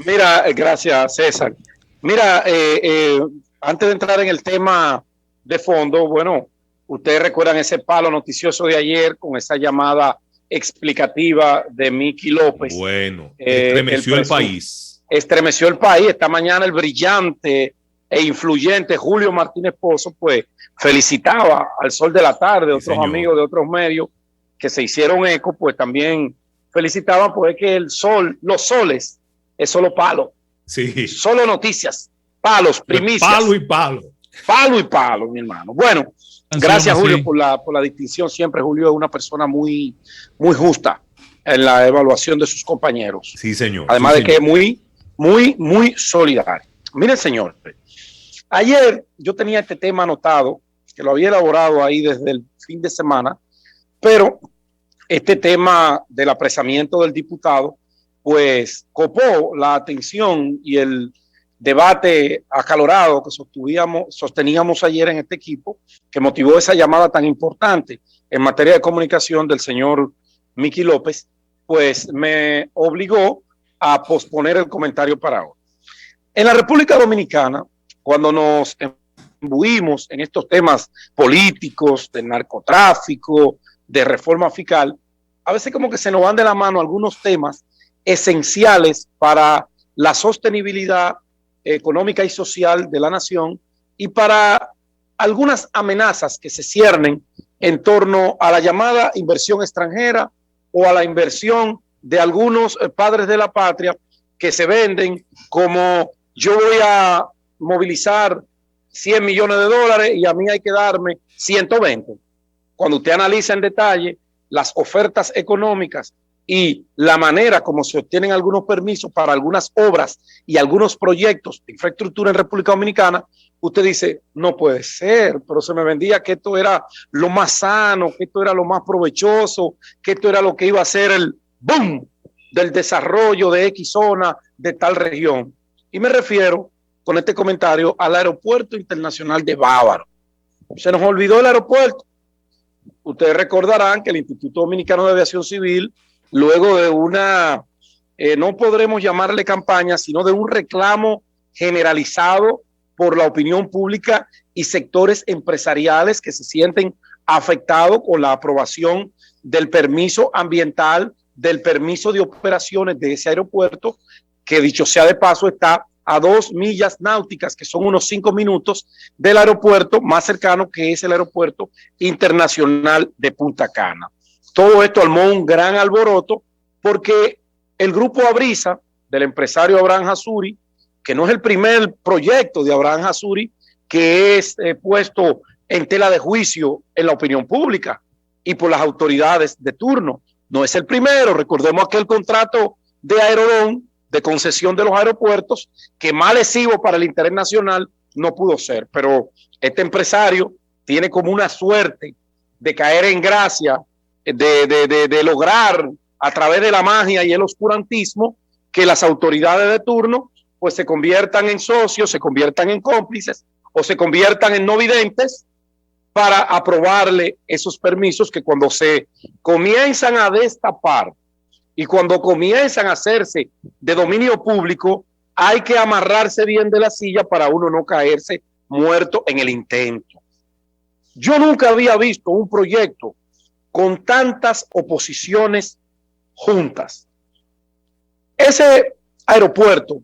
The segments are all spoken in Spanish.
Mira, gracias, César. Mira, antes de entrar en el tema de fondo, bueno, ustedes recuerdan ese palo noticioso de ayer con esa llamada explicativa de Miki López. Bueno, El estremeció el presunto país. estremeció el país. Esta mañana el brillante e influyente Julio Martínez Pozo, pues felicitaba al sol de la tarde, Sí, otros señor. amigos de otros medios que se hicieron eco, pues también felicitaban, pues que el sol, los soles, es solo palo, Sí, solo noticias, palos, fue palo primicias, y palo. palo y palo, mi hermano. Bueno, Han sido gracias más Julio así. por la distinción. Siempre Julio es una persona muy justa en la evaluación de sus compañeros. Sí, señor. Sí, Además de que es señor. muy solidario. Miren, señor, ayer yo tenía este tema anotado, que lo había elaborado ahí desde el fin de semana, pero este tema del apresamiento del diputado, pues copó la atención y el debate acalorado que sosteníamos ayer en este equipo, que motivó esa llamada tan importante en materia de comunicación del señor Miki López, pues me obligó a posponer el comentario para hoy. En la República Dominicana, cuando nos imbuimos en estos temas políticos, de narcotráfico, de reforma fiscal, a veces como que se nos van de la mano algunos temas esenciales para la sostenibilidad económica y social de la nación y para algunas amenazas que se ciernen en torno a la llamada inversión extranjera o a la inversión de algunos padres de la patria que se venden como yo voy a movilizar 100 millones de dólares y a mí hay que darme 120. Cuando usted analiza en detalle las ofertas económicas y la manera como se obtienen algunos permisos para algunas obras y algunos proyectos de infraestructura en República Dominicana, usted dice, no puede ser, pero se me vendía que esto era lo más sano, que esto era lo más provechoso, que esto era lo que iba a ser el boom del desarrollo de X zona de tal región. Y me refiero con este comentario al Aeropuerto Internacional de Bávaro. Se nos olvidó el aeropuerto. Ustedes recordarán que el Instituto Dominicano de Aviación Civil, luego de una, no podremos llamarle campaña, sino de un reclamo generalizado por la opinión pública y sectores empresariales que se sienten afectados con la aprobación del permiso ambiental, del permiso de operaciones de ese aeropuerto, que dicho sea de paso está a 2 millas náuticas, que son unos 5 minutos del aeropuerto más cercano, que es el aeropuerto internacional de Punta Cana. Todo esto armó un gran alboroto porque el grupo Abrisa del empresario Abraham Hasuri, que no es el primer proyecto de Abraham Hasuri que es puesto en tela de juicio en la opinión pública y por las autoridades de turno. No es el primero. Recordemos aquel contrato de Aerodón, de concesión de los aeropuertos, que más lesivo para el interés nacional no pudo ser. Pero este empresario tiene como una suerte de caer en gracia, de lograr a través de la magia y el oscurantismo que las autoridades de turno pues se conviertan en socios, se conviertan en cómplices o se conviertan en no videntes para aprobarle esos permisos que cuando se comienzan a destapar y cuando comienzan a hacerse de dominio público, hay que amarrarse bien de la silla para uno no caerse muerto en el intento. Yo nunca había visto un proyecto con tantas oposiciones juntas. Ese aeropuerto,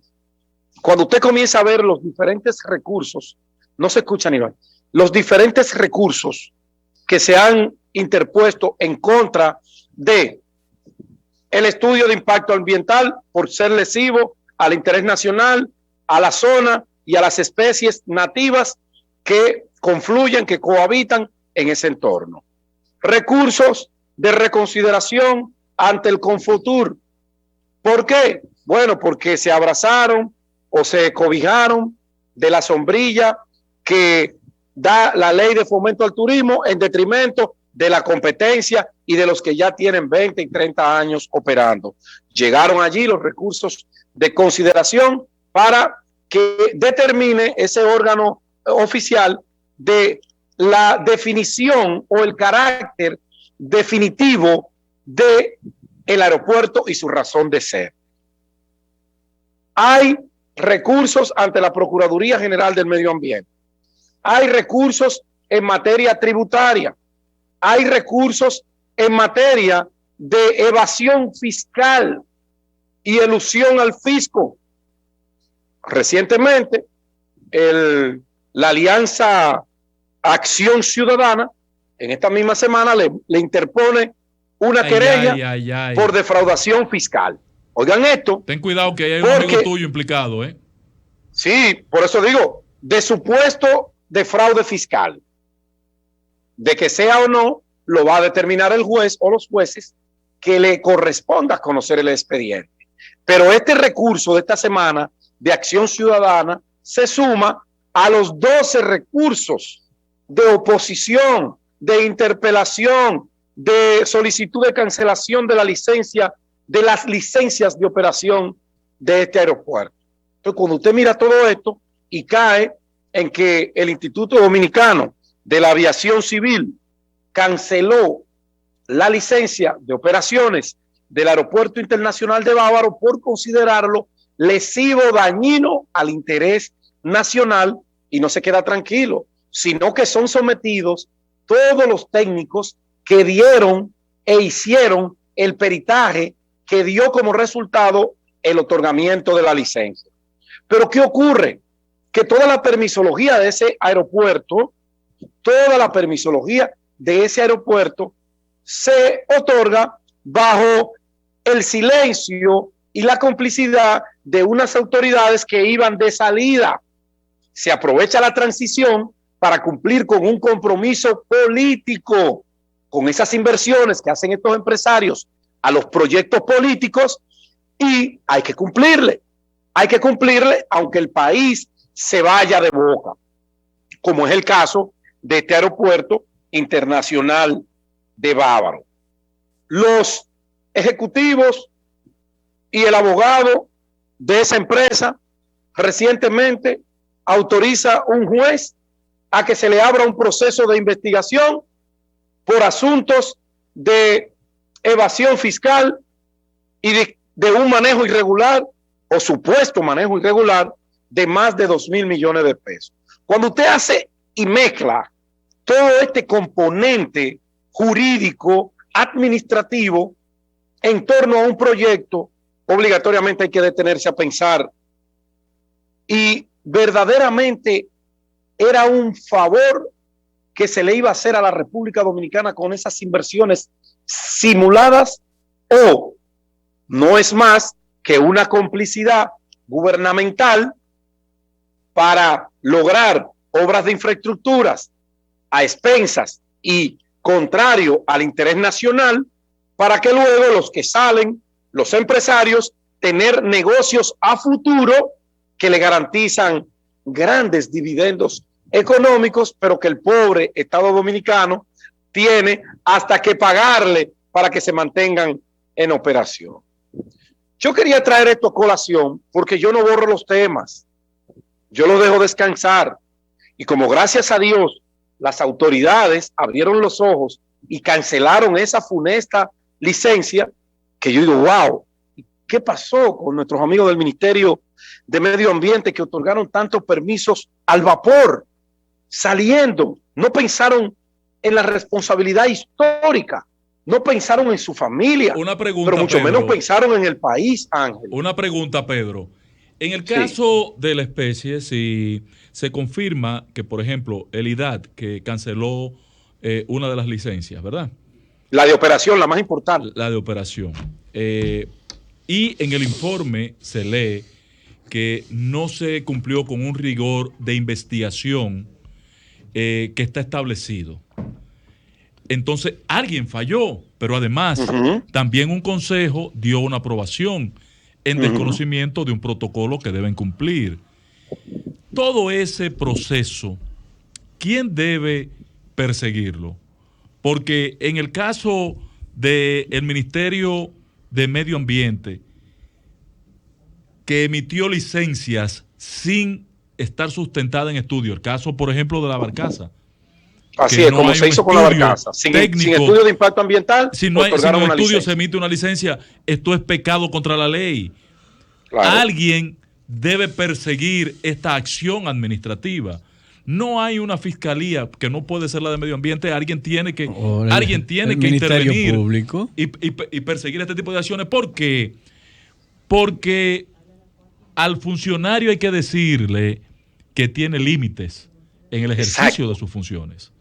cuando usted comienza a ver los diferentes recursos, no se escucha ni los diferentes recursos que se han interpuesto en contra de el estudio de impacto ambiental por ser lesivo al interés nacional, a la zona y a las especies nativas que confluyen, que cohabitan en ese entorno. Recursos de reconsideración ante el Confotur. ¿Por qué? Bueno, porque se abrazaron o se cobijaron de la sombrilla que da la ley de fomento al turismo en detrimento de la competencia y de los que ya tienen 20 y 30 años operando. Llegaron allí los recursos de consideración para que determine ese órgano oficial de la definición o el carácter definitivo de el aeropuerto y su razón de ser. Hay recursos ante la Procuraduría General del Medio Ambiente. Hay recursos en materia tributaria. Hay recursos en materia de evasión fiscal y elusión al fisco. Recientemente, la Alianza Acción Ciudadana, en esta misma semana, le interpone una querella por defraudación fiscal. Oigan esto. Ten cuidado que hay un amigo tuyo implicado, ¿eh? Sí, por eso digo, de supuesto de fraude fiscal. De que sea o no, lo va a determinar el juez o los jueces que le corresponda conocer el expediente. Pero este recurso de esta semana de Acción Ciudadana se suma a los 12 recursos de oposición, de interpelación, de solicitud de cancelación de la licencia, de las licencias de operación de este aeropuerto. Entonces, cuando usted mira todo esto y cae en que el Instituto Dominicano de la Aviación Civil canceló la licencia de operaciones del Aeropuerto Internacional de Bávaro por considerarlo lesivo, dañino al interés nacional, y no se queda tranquilo, sino que son sometidos todos los técnicos que dieron e hicieron el peritaje que dio como resultado el otorgamiento de la licencia. Pero ¿qué ocurre? Que toda la permisología de ese aeropuerto, se otorga bajo el silencio y la complicidad de unas autoridades que iban de salida. Se aprovecha la transición para cumplir con un compromiso político, con esas inversiones que hacen estos empresarios a los proyectos políticos, y hay que cumplirle aunque el país se vaya de boca, como es el caso de este aeropuerto internacional de Bávaro. Los ejecutivos y el abogado de esa empresa recientemente autoriza un juez a que se le abra un proceso de investigación por asuntos de evasión fiscal y de un manejo irregular o supuesto manejo irregular de más de 2,000 millones de pesos. Cuando usted hace y mezcla todo este componente jurídico, administrativo, en torno a un proyecto, obligatoriamente hay que detenerse a pensar, y verdaderamente era un favor que se le iba a hacer a la República Dominicana con esas inversiones simuladas, o no es más que una complicidad gubernamental para lograr obras de infraestructuras a expensas y contrario al interés nacional, para que luego los que salen, los empresarios, tener negocios a futuro que le garantizan grandes dividendos económicos, pero que el pobre Estado dominicano tiene hasta que pagarle para que se mantengan en operación. Yo quería traer esto a colación porque yo no borro los temas, yo los dejo descansar, y como gracias a Dios las autoridades abrieron los ojos y cancelaron esa funesta licencia, que yo digo, wow, ¿qué pasó con nuestros amigos del Ministerio de Medio Ambiente que otorgaron tantos permisos al vapor, saliendo? No pensaron en la responsabilidad histórica, no pensaron en su familia, una pregunta, pero mucho Pedro, menos pensaron en el país, Ángel. Una pregunta, Pedro. En el caso de la especie, si se confirma que, por ejemplo, el IDAT, que canceló una de las licencias, ¿verdad? La de operación, la más importante. La de operación. Y en el informe se lee que no se cumplió con un rigor de investigación que está establecido. Entonces, alguien falló, pero además también un consejo dio una aprobación en desconocimiento de un protocolo que deben cumplir. Todo ese proceso, ¿quién debe perseguirlo? Porque en el caso del Ministerio de Medio Ambiente, que emitió licencias sin estar sustentada en estudio, el caso, por ejemplo, de la barcaza. Así es, como se hizo con la barcaza, sin estudio de impacto ambiental. Si no hay estudio, se emite una licencia, esto es pecado contra la ley. Claro. Alguien debe perseguir esta acción administrativa. No hay una fiscalía que no puede ser la de medio ambiente. Alguien tiene que intervenir público y perseguir este tipo de acciones. ¿Por qué? Porque al funcionario hay que decirle que tiene límites en el ejercicio de sus funciones.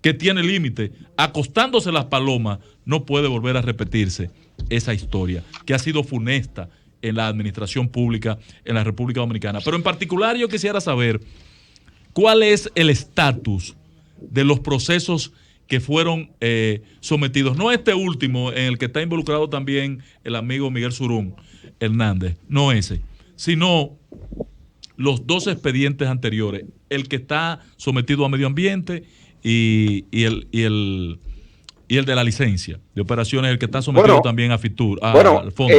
Que tiene límites. Acostándose las palomas, no puede volver a repetirse esa historia que ha sido funesta en la administración pública en la República Dominicana. Pero en particular yo quisiera saber cuál es el estatus de los procesos que fueron sometidos. No este último, en el que está involucrado también el amigo Miguel Surún Hernández, no ese, sino los dos expedientes anteriores, el que está sometido a medio ambiente y el de la licencia de operaciones, el que está sometido también a FITUR, al fondo.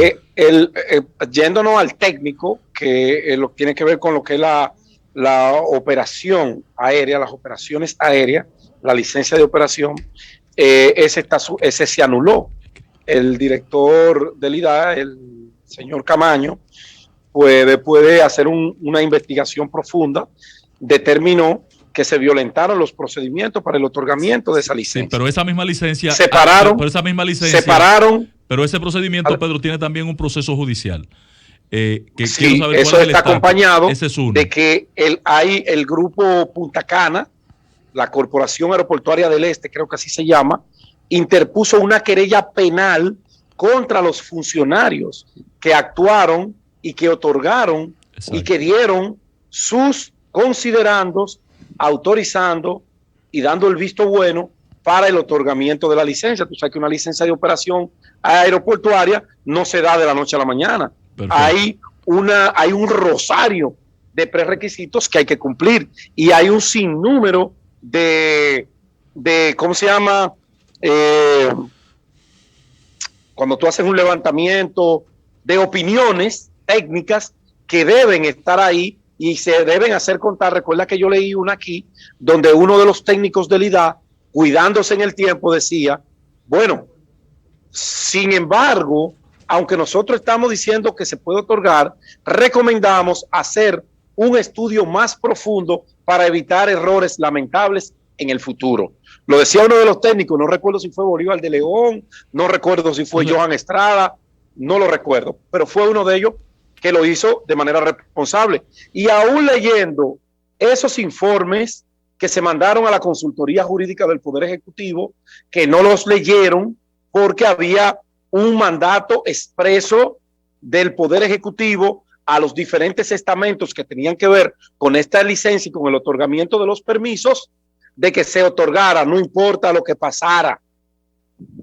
Yéndonos al técnico, que lo tiene que ver con lo que es la operación aérea, las operaciones aéreas, la licencia de operación, ese se anuló. El director del IDA, el señor Camaño, pues después de hacer una investigación profunda, determinó que se violentaron los procedimientos para el otorgamiento de esa licencia. Sí, pero esa misma licencia... Separaron. Pero ese procedimiento, Pedro, tiene también un proceso judicial. Sí, eso está acompañado de que hay el grupo Punta Cana, la Corporación Aeroportuaria del Este, creo que así se llama, interpuso una querella penal contra los funcionarios que actuaron y que otorgaron y que dieron sus considerandos, autorizando y dando el visto bueno para el otorgamiento de la licencia. Tú sabes que una licencia de operación aeroportuaria no se da de la noche a la mañana. Hay un rosario de prerequisitos que hay que cumplir y hay un sinnúmero de ¿cómo se llama? Cuando tú haces un levantamiento de opiniones técnicas que deben estar ahí y se deben hacer contar. Recuerda que yo leí una aquí donde uno de los técnicos del IDA, cuidándose en el tiempo, decía, bueno, sin embargo, aunque nosotros estamos diciendo que se puede otorgar, recomendamos hacer un estudio más profundo para evitar errores lamentables en el futuro. Lo decía uno de los técnicos, no recuerdo si fue Bolívar de León, no recuerdo si fue Johan Estrada, no lo recuerdo, pero fue uno de ellos que lo hizo de manera responsable. Y aún leyendo esos informes que se mandaron a la consultoría jurídica del Poder Ejecutivo, que no los leyeron porque había un mandato expreso del Poder Ejecutivo a los diferentes estamentos que tenían que ver con esta licencia y con el otorgamiento de los permisos, de que se otorgara, no importa lo que pasara.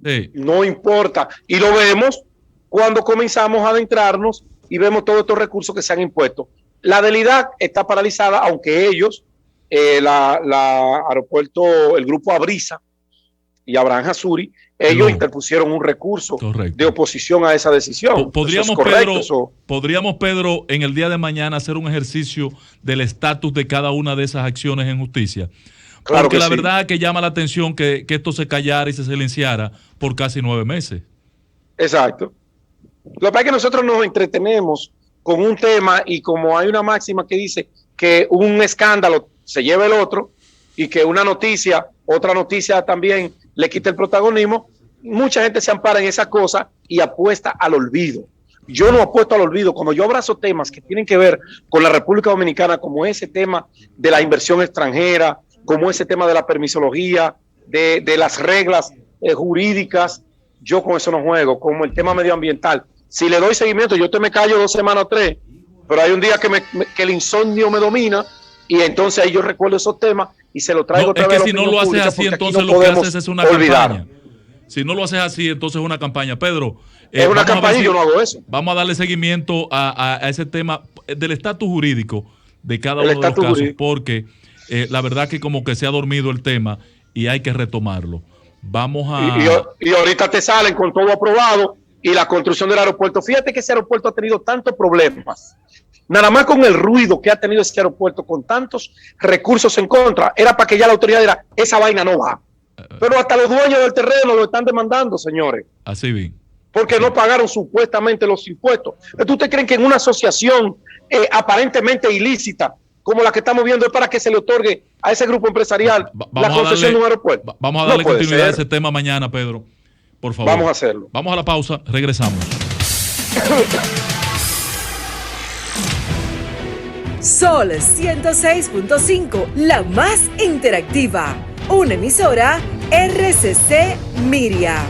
Sí. No importa. Y lo vemos cuando comenzamos a adentrarnos y vemos todos estos recursos que se han impuesto. La del IDAC está paralizada, aunque ellos, aeropuerto, el grupo Abrisa y Abraham Hasuri, ellos interpusieron un recurso de oposición a esa decisión. ¿Podríamos, Pedro, en el día de mañana hacer un ejercicio del estatus de cada una de esas acciones en justicia? Claro. Porque la verdad es que llama la atención que esto se callara y se silenciara por casi 9 meses. Exacto. Lo que pasa es que nosotros nos entretenemos con un tema y como hay una máxima que dice que un escándalo se lleva el otro y que una noticia, otra noticia también le quita el protagonismo, mucha gente se ampara en esa cosa y apuesta al olvido. Yo no apuesto al olvido. Cuando yo abrazo temas que tienen que ver con la República Dominicana, como ese tema de la inversión extranjera, como ese tema de la permisología, de las reglas jurídicas, yo con eso no juego, como el tema medioambiental. Si le doy seguimiento, yo me callo 2 semanas o 3, pero hay un día que el insomnio me domina y entonces ahí yo recuerdo esos temas y se lo traigo otra vez. Es que si no lo haces así, entonces lo que haces es una campaña. Si no lo haces así, entonces es una campaña. Pedro, es una campaña y yo no hago eso. Vamos a darle seguimiento a ese tema del estatus jurídico de cada uno de los casos, porque la verdad que como que se ha dormido el tema y hay que retomarlo. Vamos a... Y ahorita te salen con todo aprobado y la construcción del aeropuerto. Fíjate que ese aeropuerto ha tenido tantos problemas. Nada más con el ruido que ha tenido ese aeropuerto, con tantos recursos en contra, era para que ya la autoridad diera, esa vaina no va. Pero hasta los dueños del terreno lo están demandando, señores. Así bien. porque no pagaron supuestamente los impuestos. Entonces, ¿ustedes creen que en una asociación aparentemente ilícita como la que estamos viendo es para que se le otorgue a ese grupo empresarial la concesión de un aeropuerto? Vamos a darle continuidad a ese tema mañana, Pedro. Por favor. Vamos a hacerlo. Vamos a la pausa, regresamos. Sol 106.5, la más interactiva. Una emisora RCC Miria.